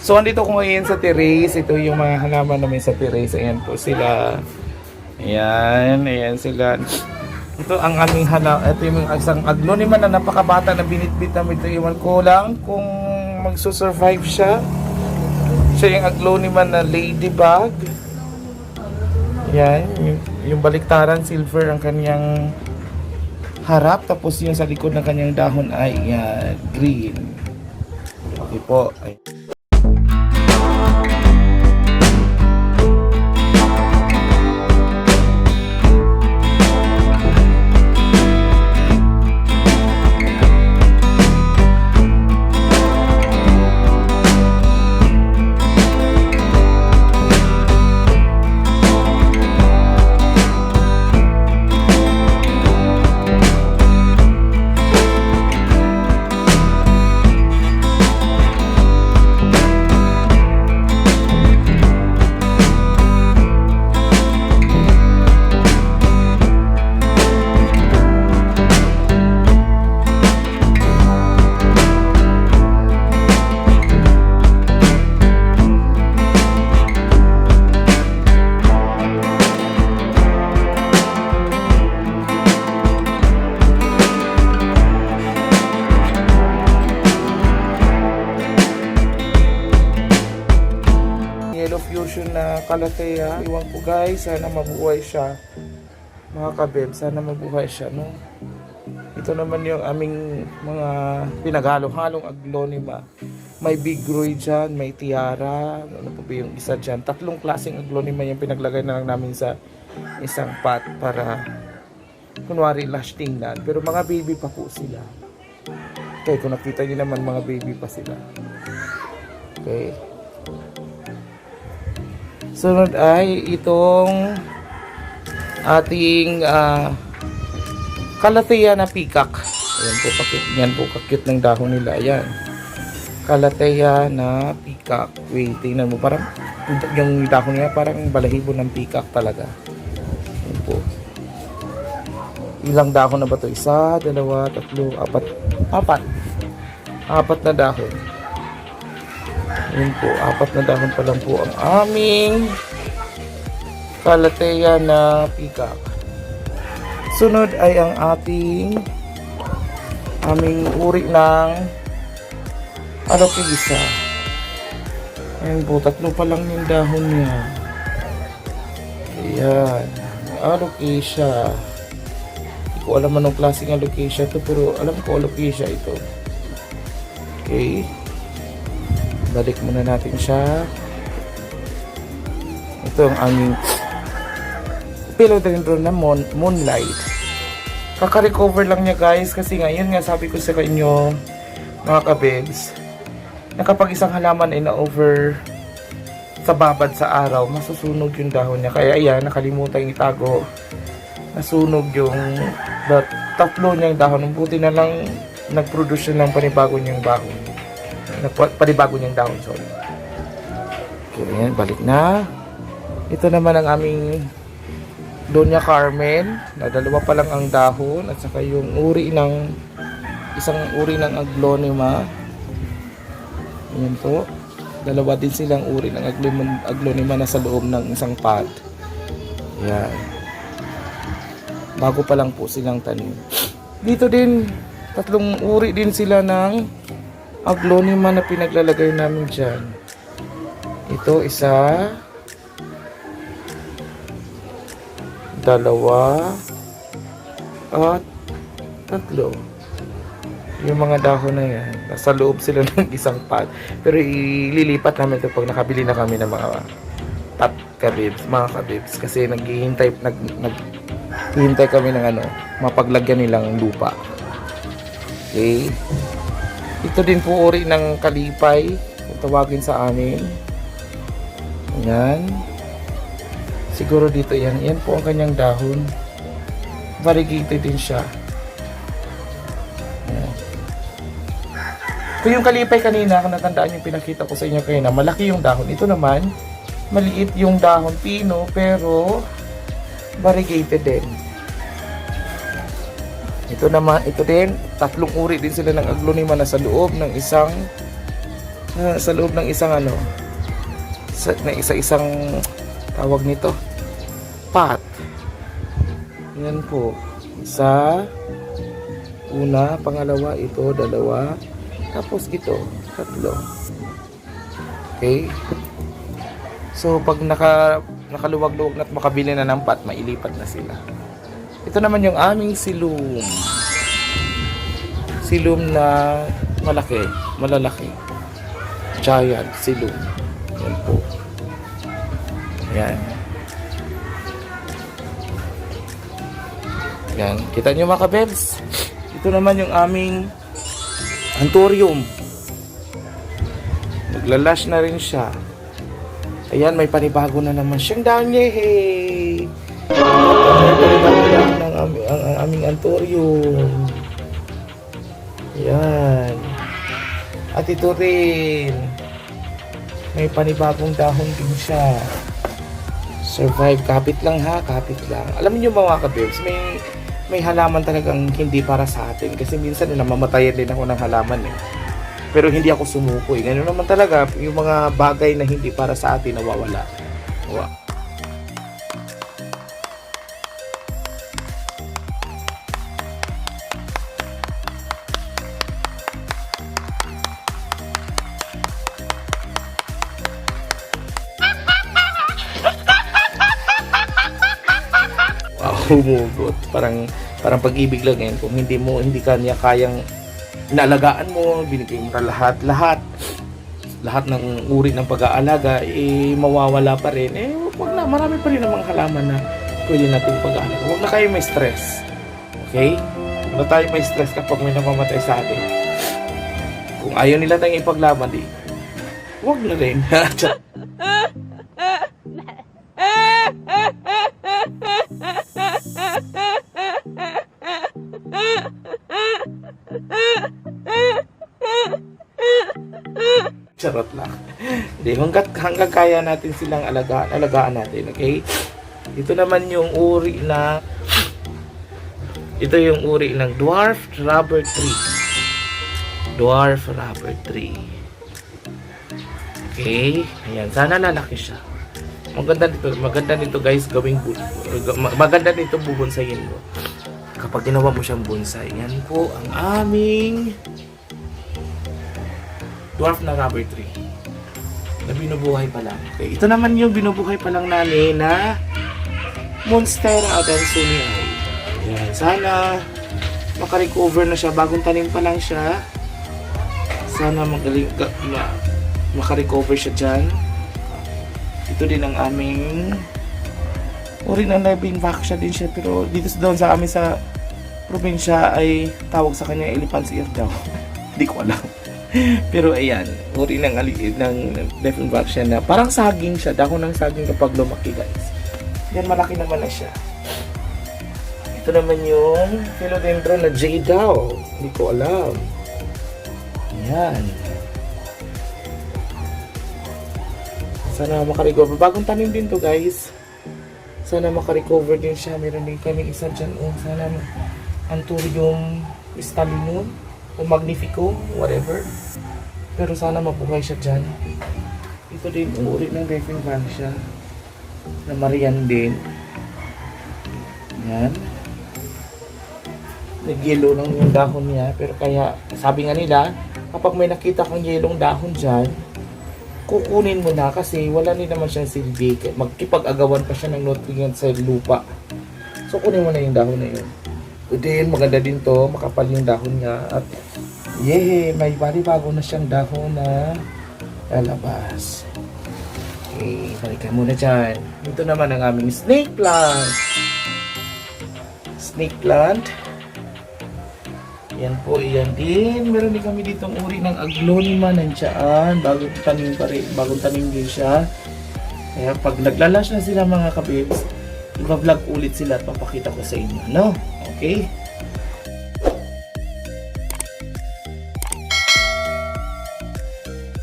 So, andito ko ngayon sa terrace. Ito yung mga halaman namin sa terrace. Ayan po sila. Ayan sila. Ito ang aming ito yung isang aglonema na napakabata na binitbit namin. Ito yung ko lang kung magsusurvive siya. Siya yung aglonema na ladybug. Ayan, yung baliktaran, silver ang kanyang harap. Tapos yung sa likod ng kanyang dahon ay green. Okay po. Yellow fusion na calathea. Iwan ko guys, sana mabuhay siya. Mga kabeb, sana mabuhay siya, no? Ito naman yung aming mga pinaghalo-halong aglonema. May big roy dyan, may tiara. Ano po ba yung isa dyan? 3 klaseng aglonema yung pinaglagay na lang namin sa isang pot para kunwari lash tingnan. Pero mga baby pa po sila. Okay, kung nakita nyo naman mga baby pa sila. Okay. Sunod ay itong ating calathea na peacock. Ayan po, yan po kakit ng dahon nila. Ayan. Calathea na peacock. Wait, tingnan mo. Parang yung dahon niya parang balahibo ng peacock talaga. Ayan po. Ilang dahon na ba ito? 1, 2, 3, 4. 4 na dahon. Yun po, 4 na dahon pa lang po ang aming calathea na peacock. Sunod ay ang aming uri ng alocasia. Ayan po, 3 pa lang yung dahon niya. Ayan, alocasia. Hindi ko alam anong klaseng alocasia ito, pero alam ko alocasia ito. Okay. Balik muna natin siya. Ito ang aming philodendron na moonlight. Kaka-recover lang niya guys kasi ngayon nga sabi ko sa inyo mga kabebs na kapag isang halaman ay na-over sa babad sa araw, masusunog yung dahon niya. Kaya ayan, nakalimutan itago. Nasunog yung tatlo niyang dahon. Buti na lang nag-produce siya ng panibago niyang dahon. Panibago niyang dahon, sorry. Okay, ayan, balik na. Ito naman ang aming Doña Carmen, na 2 pa lang ang dahon at saka yung isang uri ng aglonema. Ayan po. 2 din silang uri ng aglonema na sa loob ng isang pot. Ayan. Bago pa lang po silang tanim. Dito din, 3 uri din sila ng aglonema na pinaglalagay namin dyan. Ito, 1, 2, at 3. Yung mga dahon na yan, nasa loob sila ng isang pot. Pero ililipat namin ito pag nakabili na kami ng mga pot kabibs, mga kabibs. Kasi naghihintay kami ng mapaglagyan nilang lupa. Okay. Ito din po uri ng kalipay, kung tawagin sa amin. Ayan. Siguro dito yan. Yan po ang kanyang dahon. Variegated din siya. Ayan. Ito yung kalipay kanina, kung natandaan yung pinakita ko sa inyo kanina, malaki yung dahon. Ito naman, maliit yung dahon, pino, pero variegated din. Ito naman, ito din, 3 uri din sila ng aglonema na sa loob ng isang sa loob ng isang isang tawag nito, pot. Yan po. Isa, una, pangalawa, ito, dalawa, tapos ito, tatlo. Okay? So, pag nakaluwag-luwag na at makabili na ng pot, mailipat na sila. Ito naman yung aming silum. Silum na malalaki. Giant silum. Yan po. Yan. Yan. Kita nyo mga kabebs? Ito naman yung aming anthurium. Naglalash na rin siya. Ayan, may panibago na naman siyang dahon. Yehey! May panibago na ang aming anthurium. Ayan. At ito rin. May panibagong dahon din siya. Survive. Kapit lang ha. Kapit lang. Alam niyo mga kabebs, may halaman talagang hindi para sa atin. Kasi minsan namamatayan din ako ng halaman eh. Pero hindi ako sumuko eh. Ganun naman talaga, yung mga bagay na hindi para sa atin nawawala. Wow. Humugot. Parang pag-ibig lang yan. Kung hindi ka niya kayang inaalagaan mo, binigay mo lahat ng uri ng pag-aalaga, mawawala pa rin. Wag na, marami pa rin namang halaman na pwede natin pag-aalaga. Wag na kayo may stress. Okay? Wag na tayo may stress kapag may namamatay sa atin. Kung ayaw nila tayong ipaglaban, wag na rin. Charot lang. Hindi, hanggang kaya natin silang alagaan natin, okay? Ito naman yung uri ng dwarf rubber tree. Dwarf rubber tree. Okay? Ayan, sana lalaki siya. Maganda nito guys, maganda nito bubonsayin mo. Kapag ginawa mo siyang bonsai, yan po ang aming dwarf na rubber tree na binubuhay pa lang. Okay, ito naman yung binubuhay pa lang namin na Monstera adansonii. Ayan, sana makarecover na siya. Bagong tanim pa lang siya. Sana makarecover siya dyan. Ito din ang aming uri ng living vaxia din siya. Pero dito doon sa amin sa probinsya ay tawag sa kanya elephant's ear daw. Hindi ko alam. Pero ayan, uri ng living vaxia na parang saging siya. Dahon ng saging kapag lumaki guys. Yan, malaki naman na siya. Ito naman yung philodendron na jade daw. Hindi ko alam. Ayan. Sana makarecover. Bagong tanim din to guys. Sana makarecover din siya. Meron din kami isa dyan. Sana anthurium crystallinum o magnifico, whatever. Pero sana mabuhay siya dyan. Ito din uri ng living vaxia na Marian din. Yan. Nag-yellow lang yung dahon niya. Pero kaya, sabi nga nila, kapag may nakita kang yelong dahon dyan, kukunin mo na kasi wala din naman siyang silbi. Magkipag-agawan pa siya ng nutrients sa lupa. So, kunin mo na yung dahon na yun. Then, maganda din to. Makapal yung dahon niya. At, may bago na siyang dahon na lalabas. Okay, balikan muna dyan. Ito naman ang aming snake plant. Snake plant. Yan po, yan din. Meron din kami ditong uri ng aglonema nandiyan. Bagong tanim din siya. Kaya pag naglalash na sila mga kabibs, iba-vlog ulit sila at papakita ko sa inyo. No? Okay?